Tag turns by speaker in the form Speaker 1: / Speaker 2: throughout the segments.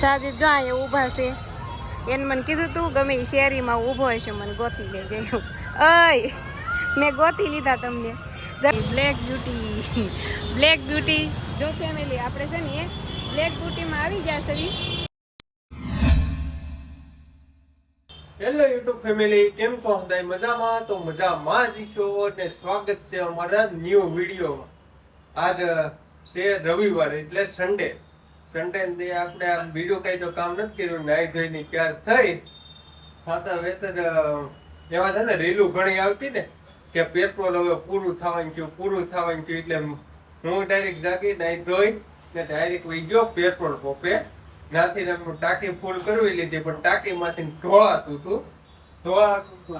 Speaker 1: સાજે જો અહીંયા ઊભા છે એને મને કીધું તું ગમે એ શેરીમાં ઊભો હશે મને ગોતી લેજે એવું. અય મેં ગોતી લીધા તમને. બ્લેક બ્યુટી જો ફેમિલી આપણે છે ને એ બ્લેક બ્યુટીમાં આવી જશે.
Speaker 2: હેલો યુટ્યુબ ફેમિલી, કેમ છો? બધા મજામાં? તો મજામાં જ છો અને સ્વાગત છે અમારા ન્યૂ વિડીયોમાં. આજ છે રવિવાર એટલે સન્ડે ને આપણે આ વિડીયો કઈ તો કામ નથી કર્યું, નાઈ ધોઈને ત્યાર થઈ ખાતા વેતર એમાં છે ને રીલું ઘણી આવતી ને કે પેટ્રોલ હવે પૂરું થવાનું થયું એટલે હું ડાયરેક્ટ જાગી નાઈ ધોઈ ને ડાયરેક્ટ વહી ગયો પેટ્રોલ પંપે. નાથી ટાંકી ફૂલ કરવી લીધી પણ ટાંકીમાંથી ઢોળાતું હતું.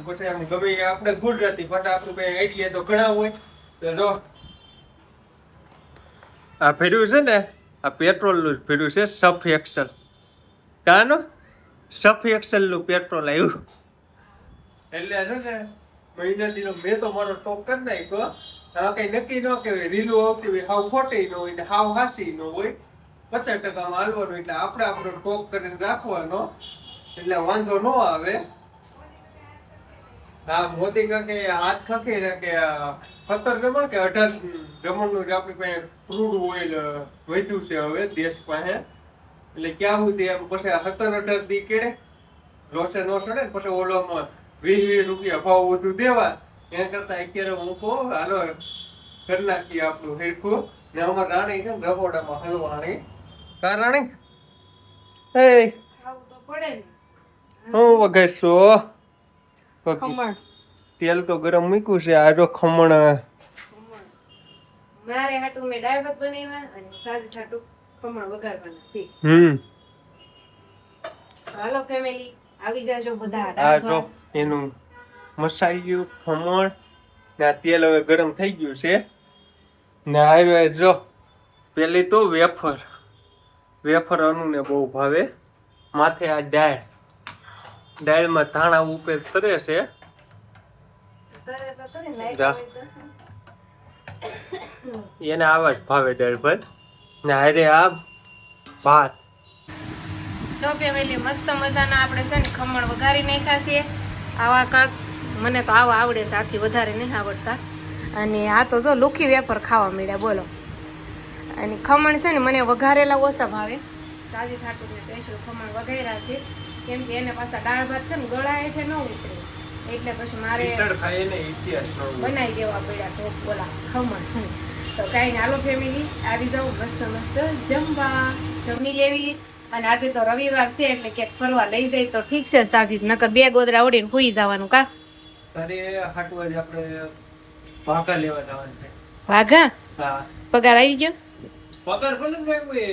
Speaker 2: પછી આમ ગમે આપણે ગુજરાતી પાછા આપણું કઈ આઈડિયા તો ઘણા હોય. તો જો આ ફેર્યું છે ને, આ પેટ્રોલનું જ ફેર્યું છે સફ એક્સલ. કાનો સફ એક્સલનું પેટ્રોલ આવ્યું એટલે છે ને મહિનાથી મેં તો મારો ટોક કરી નાખ્યો. આ કઈ નક્કી ન કહેવાય, રીલું આવતી હોય હાવ ખોટી ન હોય ને હાવ હાસી ન હોય, 50% હાલવાનું. એટલે આપણે આપણો ટોક કરીને રાખવાનો એટલે વાંધો ન આવે. હા, મોદી કાકે હાથ ખખી કે 17 જમણ કે 18 જમણનું જ આપણી પાસે ક્રૂડ ઓઇલ વધ્યું છે હવે દેશ પાસે. એટલે ક્યાં સુધી એમ પછી 17-18 દી કેડે લોસે નો સડે ને પછી ઓલોમાં 20 રૂપિયા ભાવ વધુ દેવા એના કરતા અત્યારે હું કહું હાલો કરી નાખીએ આપણું હેરખું. ને અમારે રાણી છે ને રબોડામાં હલવાણી. કા રાણી એ
Speaker 1: ખાવું તો પડે ને.
Speaker 2: હું વગાડશો?
Speaker 1: ખમણ
Speaker 2: તેલ તો ગરમ મૂક્યું છે. આ જો ખમણ
Speaker 1: મારે હાટું મેં દાળ ભાત બનાવ્યા અને સાજ હાટું ખમણ વઘારવાના છે. હાલો ફેમિલી આવી જાજો બધા.
Speaker 2: આ જો એનું મસાયું ખમણ ને આ તેલ હવે ગરમ થઈ ગયું છે ને આવ્યો જો પેલી તો વેફર અનુને બહુ ભાવે. માથે આ દાળમાં ધાણા ઉપર તરે છે. એને આવા જ ભાવે દાળ ભાત ને હારે આ ભાત.
Speaker 1: જો ફેમિલી મસ્ત મજાના આપણે છે ને ખમણ વઘારી નાખ્યા છે. આવા કાક મને તો આવા આવડે છે, આથી વધારે નહીં આવડતા. અને આ તો જો લુખી વેફર ખાવા મળ્યા બોલો. અને ખમણ છે ને મને વઘારેલા ઓછા ભાવે. સાજી ઠાઠું સ્પેશિયલ ખમણ વઘાર્યા છે કેમ કે એને પાછા દાળ ભાત છે ને ગળા હેઠે ન ઉતરે એટલે પછી મારે બનાવી દેવા પડ્યા તો બોલા ખમણ. તો કાંઈ હાલો ફેમિલી આવી જાઉં મસ્ત જમવા જમી લેવી. અને આજે તો રવિવાર છે એટલે ક્યાંક ફરવા લઈ જાય તો ઠીક છે સાજીદ, નકર બે ગોદરા ઓડીને ખુઈ જવાનું. કા
Speaker 2: તારે હાટુ આજે આપણે વાઘા લેવા જવાનું છે.
Speaker 1: વાઘા?
Speaker 2: હા.
Speaker 1: પગાર આવી ગયો?
Speaker 2: પગાર ભલે ને કોઈ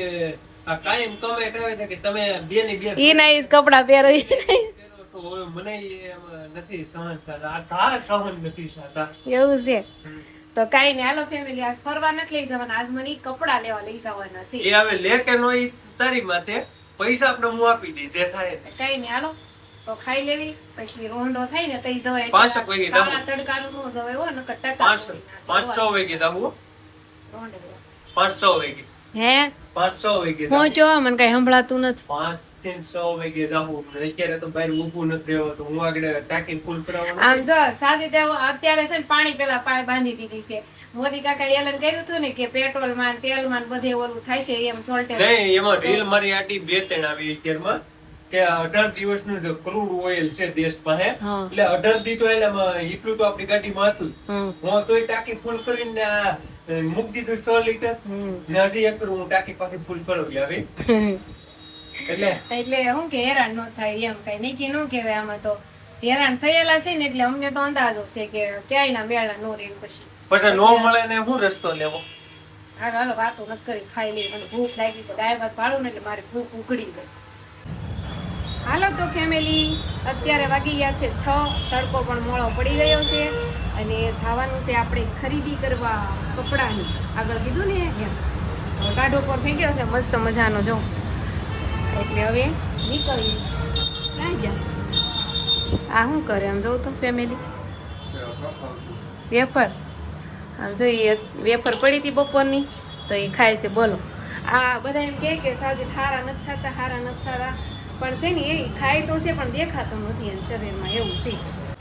Speaker 2: આ કાયમ કમેન્ટ આવે છે કે તમે બે ની બે
Speaker 1: ઈ ના ઈ કપડા પહેરો ઈ
Speaker 2: તો મને એમ નથી સહન થતા. આ કા સહન નથી થતા
Speaker 1: એવું છે. તો કાઈ નઈ હાલો ફેમિલી આજ ફરવા નથી લઈ જવાના, આજ મને કપડા લેવા લઈ જવાના છે.
Speaker 2: એ હવે લે કે નો ઈ તારી માથે, પૈસા આપણે હું આપી દઈ જે થાય.
Speaker 1: કાઈ નઈ હાલો તો ખાઈ લેવી પછી રોંઢો થાય ને તઈ જવાય.
Speaker 2: 5 વાગે
Speaker 1: કાળા તડકાનું નો જવાય હો નકર ટટા
Speaker 2: 500 વાગે જાવું.
Speaker 1: રોંઢે
Speaker 2: 500 વાગે
Speaker 1: હે
Speaker 2: 500 વાગે
Speaker 1: પહોંચો મને કઈ સંભળાતું નથી.
Speaker 2: 500 વાગે જાવું. અત્યારે તો બહાર ઊભું નથી રહેવું તો હું આગળ ટાંકી ફૂલ કરાવવાનું.
Speaker 1: આમ જો સાજી દેવ અત્યારે છે ને પાણી પેલા બાંધી દીધી છે. મોદી કાકા એલન કર્યું હતું ને કે પેટ્રોલ માં તેલ માં બધે ઓલું થાય છે એમ સોલ્ટેજ
Speaker 2: નહીં. એમાં રીલ મારી આટી 2-3 આવી અત્યારમાં કે 18 દિવસનું જે ક્રૂડ ઓઇલ છે દેશ પાસે એટલે 18 દી તો એલામાં એટલું તો આપણી ગાડીમાં હતું. હું તોય ટાંકી ફૂલ કરીને મૂકી દીધું 100 લીટર ને હજી એક હું ટાંકી પાછી ફૂલ કરાવી આવી.
Speaker 1: એટલે હું કે હેરાન ન થાય એમ કઈ નહીં કે ન કહેવાય. આમાં તો હેરાન થયેલા છે ને એટલે અમને તો અંદાજો છે કે ક્યાંય ના મેળા નો રહે.
Speaker 2: પછી નો મળે ને શું રસ્તો લેવો?
Speaker 1: હાલો વાતો નથી કરી, ખાઈ લઈ. મને ભૂખ લાગી છે, દાળ ભાત પાડું ને એટલે મારી ભૂખ ઉઘડી ગઈ. હાલો તો ફેમિલી અત્યારે વાગી ગયા છે 6, તડકો પણ મોળો પડી ગયો છે અને જવાનું છે આપણે ખરીદી કરવા કપડાની. આગળ કીધું ને એમ ગાઢો પર થઈ ગયો છે મસ્ત મજાનો જો. એટલે હવે નીકળીએ. ક્યાં ગયા? આ શું કરે આમ જોઉં તો ફેમિલી વેફર આમ જોઈએ વેફર પડી હતી બપોરની તો એ ખાય છે બોલો. આ બધા એમ કે સાજી હારા નથી થતા પણ છે ને એ ખાય તો છે પણ દેખાતો નથી એના શરીરમાં એવું છે.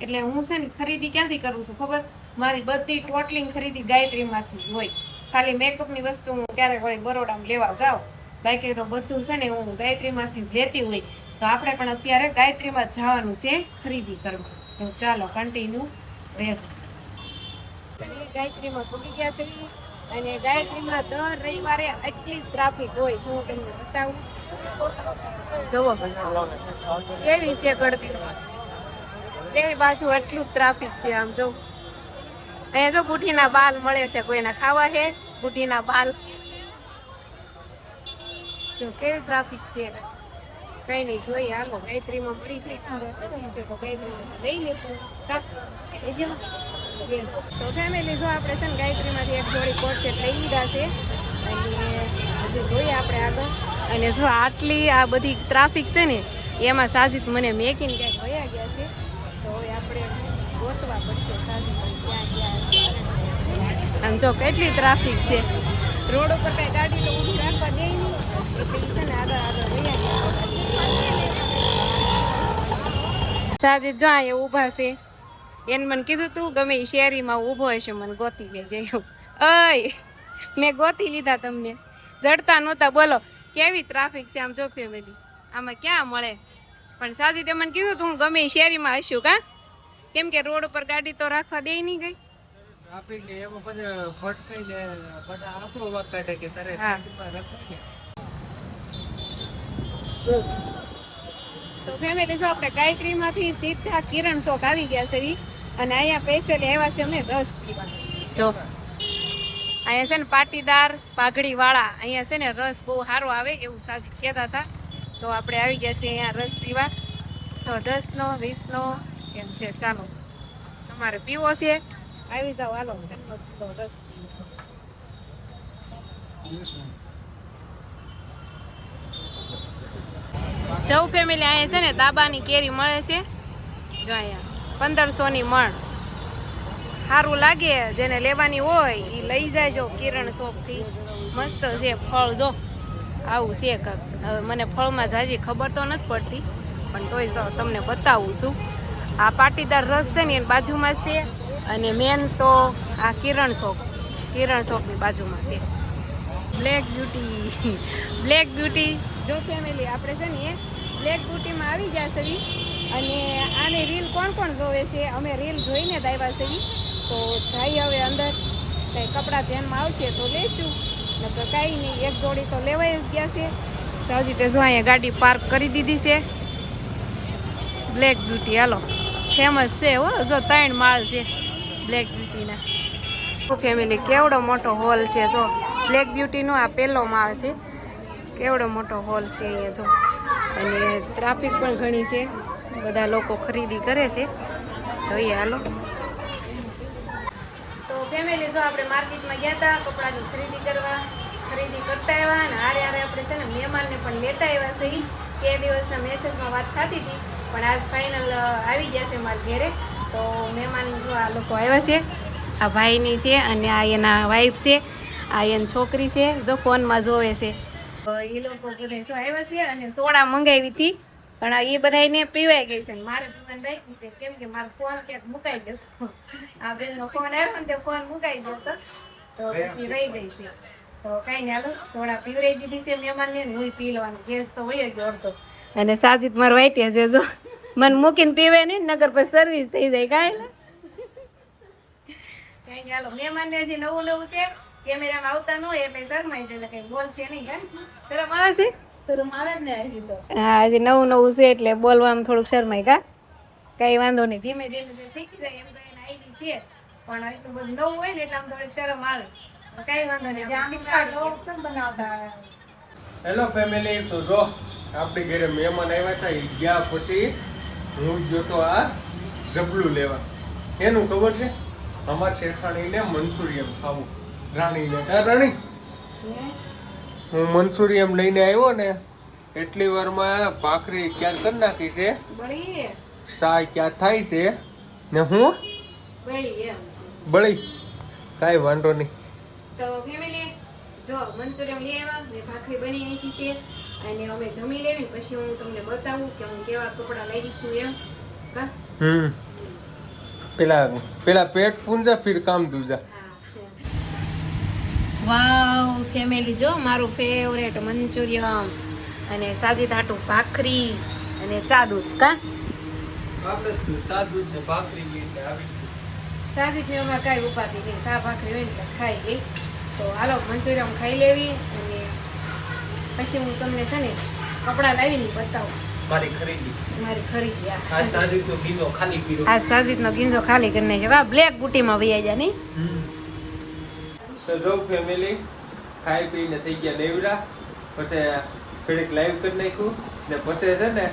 Speaker 1: એટલે હું છે ને ખરીદી ક્યાંથી કરું છું ખબર? મારી બધી ટોટલિંગ ખરીદી ગાયત્રીમાંથી જ હોય. ખાલી મેકઅપની વસ્તુ હું ક્યારેક વળી બરોડામાં લેવા જાઉં, બાકી તો બધું છે ને હું ગાયત્રીમાંથી જ લેતી હોય. તો આપણે પણ અત્યારે ગાયત્રીમાં જવાનું છે ખરીદી કરવા. તો ચાલો કન્ટિન્યુ રહેજો. ગાયત્રીમાં પૂકી ગયા છે અને ગાયત્રીમાં દર રવિવારે એટલી જ ટ્રાફિક હોય. જો હું તમને બતાવું, જોવો કેવી છે ગળતી, બે બાજુ એટલું જ ટ્રાફિક છે. આમ જો અહીંયા જો બુઢીના બાલ મળે છે, કોઈને ખાવા છે બુઢીના બાલ. જો કેવી ટ્રાફિક છે. કઈ નહીં, જોઈએ હાલો ગાયત્રીમાં મળી છે તો ગાયત્રીમાં લઈ લેતું. તો ફેમિલી જો આપણે છે ને ગાયત્રીમાંથી એક જોડી કોટ સેટ લઈ લીધા છે અને હજી જોઈએ આપણે આગળ. અને જો આટલી આ બધી ટ્રાફિક છે ને એમાં સાજીદ મને મેકીને ક્યાંક વયા ગયા છે. તો હવે આપણે ગોતવા પડશે સાજીદ ક્યાં ગયા. અને જો કેટલી ટ્રાફિક છે, રોડ ઉપર કઈ ગાડી તો ઊભી રાખવા દે નહીં, એટલે છે ને આગળ વયા ગયા. સાજીદ જો અહીંયા ઊભા છે. એને મને કીધું તું ગમે એ શેરીમાં ઊભો હશે મને ગોતી લેજે એવું. અય મેં ગોતી લીધા તમને, જડતા નહોતા. બોલો કેવી ટ્રાફિક છે. આમ જો ફેમિલી આમાં ક્યાં મળે. પણ સાજીદે મને કીધું તું ગમે એ શેરીમાં હશું કા, કેમ કે રોડ ઉપર ગાડી તો રાખવા દે નહીં ગઈ. તો ફેમિલી જો આપણે ગાયત્રીમાંથી સીધા કિરણ ચોક આવી ગયા છે અને અહીંયા સ્પેશિયલી આવ્યા છે અમે 10 પીવા. જો અહીંયા છે ને પાટીદાર પાઘડી વાળા, અહીંયા છે ને રસ બહુ સારો આવે એવું સાજી કહેતા હતા. તો આપણે આવી ગયા છીએ અહીંયા રસ પીવા. તો 10 નો 20 નો કેમ છે, ચાલો તમારે પીવો છે આવી જાઓ હાલો રસ. જવ ફેમિલી અહીંયા છે ને દાબાની કેરી મળે છે. જો અહીંયા 1500 ની મણ. સારું લાગે, જેને લેવાની હોય એ લઈ જાયજો કિરણ ચોકથી. મસ્ત છે ફળ, જો આવું છે કાંક. હવે મને ફળમાં જાજી ખબર તો નથી પડતી પણ તોય તમને બતાવું છું. આ પાટીદાર રસ છે ને એની બાજુમાં છે અને મેન તો આ કિરણ ચોકની બાજુમાં છે બ્લેક બ્યુટી. જો ફેમિલી આપણે છે ને એ બ્લેક બ્યુટીમાં આવી ગયા છે અને આની રીલ કોણ જોવે છે, અમે રીલ જોઈને જ આવ્યા છે. તો જઈ હવે અંદર કંઈ કપડાં ધ્યાનમાં આવશે તો લેશું, નકર કાંઈ નહીં. એક જોડી તો લેવાઈ જ ગયા છે. સાજી તે જો અહીંયા ગાડી પાર્ક કરી દીધી છે. બ્લેક બ્યુટી હાલો ફેમસ છે હો, જો 3 માળ છે બ્લેક બ્યુટીના. ફેમિલી કેવડો મોટો હોલ છે. જો બ્લેક બ્યુટીનો આ પહેલો માળ છે. કેવડો મોટો હોલ છે અહીંયા જો. અને ટ્રાફિક પણ ઘણી છે, બધા લોકો ખરીદી કરે છે. જોઈએ હાલો. તો ફેમિલી જો આપણે માર્કેટમાં ગયા હતા કપડાની ખરીદી કરતા આવ્યા અને હારે આપણે છે ને મહેમાનને પણ લેતા આવ્યા છે. કે દિવસના મેસેજમાં વાત થતી હતી પણ આજ ફાઇનલ આવી ગયા છે મારા ઘરે. તો મહેમાન જો આ લોકો આવ્યા છે, આ ભાઈની છે અને આ એના વાઈફ છે, આ એની છોકરી છે, જો ફોનમાં જોવે છે. એ લોકો બધા શું આવ્યા છે અને સોડા મંગાવી હતી પણ એ બધાને પીવાઈ ગઈ છે. મારે પીવાની બાકી છે કેમ કે મારો ફોન ક્યાંક મુકાઈ ગયો હતો. આ બેનનો ફોન આવ્યો ને તે ફોન મુકાઈ ગયો હતો તો પછી રહી ગઈ છે. તો કઈ ને હાલો સોડા પીવરાઈ દીધી છે મહેમાનને, હું પી લેવાનું. ગેસ તો હોય ગયો અડધો. અને સાજીદ મારો વાઈટે છે જો, મને મૂકીને પીવે ને નગર પછી સર્વિસ થઈ જાય. કાંઈ ને હાલો મહેમાનને હજી નવું છે, કેમેરામાં આવતા ન હોય એટલે શરમાય છે, એટલે કઈ બોલશે નહીં. શરમ આવે છે? શરમ આવે જ ને. હા હજી નવું છે એટલે બોલવામાં થોડુંક શરમાય. કઈ વાંધો નહીં, ધીમે શીખી જાય. એમ તો એને આવી છે પણ એટલું બધું નવું હોય ને એટલે આમ થોડીક શરમ આવે. કઈ વાંધો નહીં.
Speaker 2: હેલો ફેમિલી, તો જો આપણી ઘરે મહેમાન આવ્યા હતા. એ ગયા પછી હું ગયો તો આ જબલું લેવા. એનું ખબર છે અમારા શેઠાણીને મંચુરિયમ ખાવું. રાણીને રાણી હું મંચુરિયમ લઈને આવ્યો ને એટલી વારમાં ભાખરી ક્યાં કરી નાખી છે, શાય ક્યાં થાય છે ને હું બળી. કાંઈ વાંધો નહીં.
Speaker 1: તો ફેમિલી જો મંચુરિયન લઈ આવ્યા ને ભાખરી બની નાખી છે અને અમે જમી લેવી પછી હું તમને બતાવું કે હું કેવા કપડાં લાવી છું એમ કા
Speaker 2: પેલા પેટ પૂંજા ફિર કામ દૂજા.
Speaker 1: વાવ ફેમિલી જો મારું ફેવરેટ મંચુરિયન અને સાજી ધાટું ભાખરી અને ચા દૂધ કા
Speaker 2: આપણે સાદું ને ભાખરી લઈને આવી.
Speaker 1: સાજી ને અમારે કાંઈ ઉપાધિ નહીં, ચા ભાખરી હોય ને એટલે ખાઈ ગઈ. તો હાલો મંચુરિયન ખાઈ લેવી અને પછી હું તમને છે ને કપડાં લાવીને બતાવું
Speaker 2: મારી ખરીદી.
Speaker 1: આ
Speaker 2: સાજીદનો ગીંજો ખાલી કર્યો.
Speaker 1: આ સાજીદનો ગીંજો ખાલી કરી નાખ્યો. આ બ્લેક બુટીમાં વહી જાય નહીં.
Speaker 2: તો જો ફેમિલી ખાઈ પીને થઈ ગયા નેવરા, પછી થોડીક લાઈવ કરી નાખ્યું ને પછી છે ને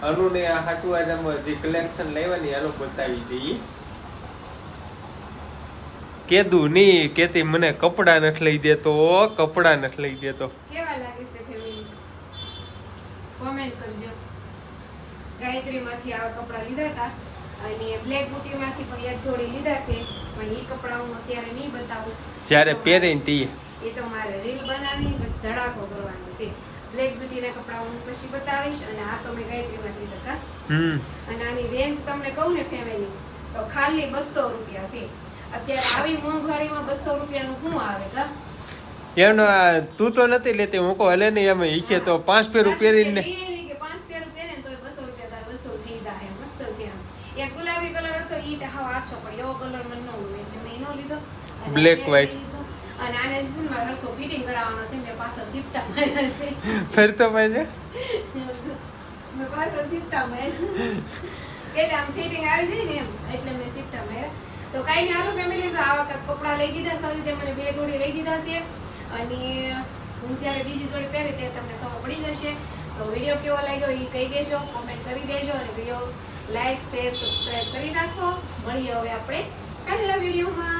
Speaker 2: અનુને આ હાટુઆજામાં જે કલેક્શન લેવાની આનો બતાવી દઈએ. કેદું ની કેતી મને કપડા નથી લઈ દેતો, કપડા નથી લઈ દેતો.
Speaker 1: કેવા લાગે છે ફેમિલી કોમેન્ટ કરજો. ગાયત્રીમાંથી આવા કપડા લીધા હતા અને બ્લેક બુટીમાંથી પણ એક જોડી લીધા છે, પણ એ કપડા હું અત્યારે નહીં બતાવું.
Speaker 2: જ્યારે પહેરીને તી
Speaker 1: એ તો મારે રીલ બનાવી બસ ધડાકો કરવાનો છે. બ્લેક બ્યુટીના કપડા હું પછી બતાવીશ અને આ તો મેં ગાયત્રીમાંથી લીધા હતા. અને આની રેન્જ તમને કહું ને ફેમિલી તો ખાલી 200 રૂપિયા છે. અત્યારે આવી મોંઘવારીમાં 200 રૂપિયાનું શું આવે કા?
Speaker 2: એનો તું તો નથી લેતી, હું કહું હલે નહીં અમે ઈકે તો 5 પેર પહેરીને
Speaker 1: કે 5 પેર પહેરે ને તો 200 રૂપિયા તાર વસૂલ થઈ જાય. મસ્ત છે આમ. એક ગુલાબી કલર હતો ઈ તો હાવ આછો પડ્યો, એવો કલર મને ન ગમે એટલે મેં એનો લીધો.
Speaker 2: Black white.
Speaker 1: અને આને છે ને મારે હરખો ફિટિંગ કરાવવાનો છે ને પાછળ સિફ્ટા માર્યા છે.
Speaker 2: ફેર તો ભાઈ
Speaker 1: મેં પાછળ સિફ્ટા માર્યા એટલે આમ ફિટિંગ આવી જાય ને એમ એટલે મેં સિફ્ટા માર્યા. તો કાંઈ નહીં હારું ફેમિલી આવા કાંઈક કપડાં લઈ દીધા સાથે તે મને 2 જોડી લઈ દીધા છે અને હું જ્યારે બીજી જોડી પહેરી ત્યારે તમને ખબર પડી જશે. તો વિડીયો કેવો લાગ્યો એ કહી દેજો, કોમેન્ટ કરી દેજો અને વિડીયો લાઈક શેર સબસ્ક્રાઈબ કરી નાખો. મળીએ હવે આપણે આગલા વિડીયોમાં.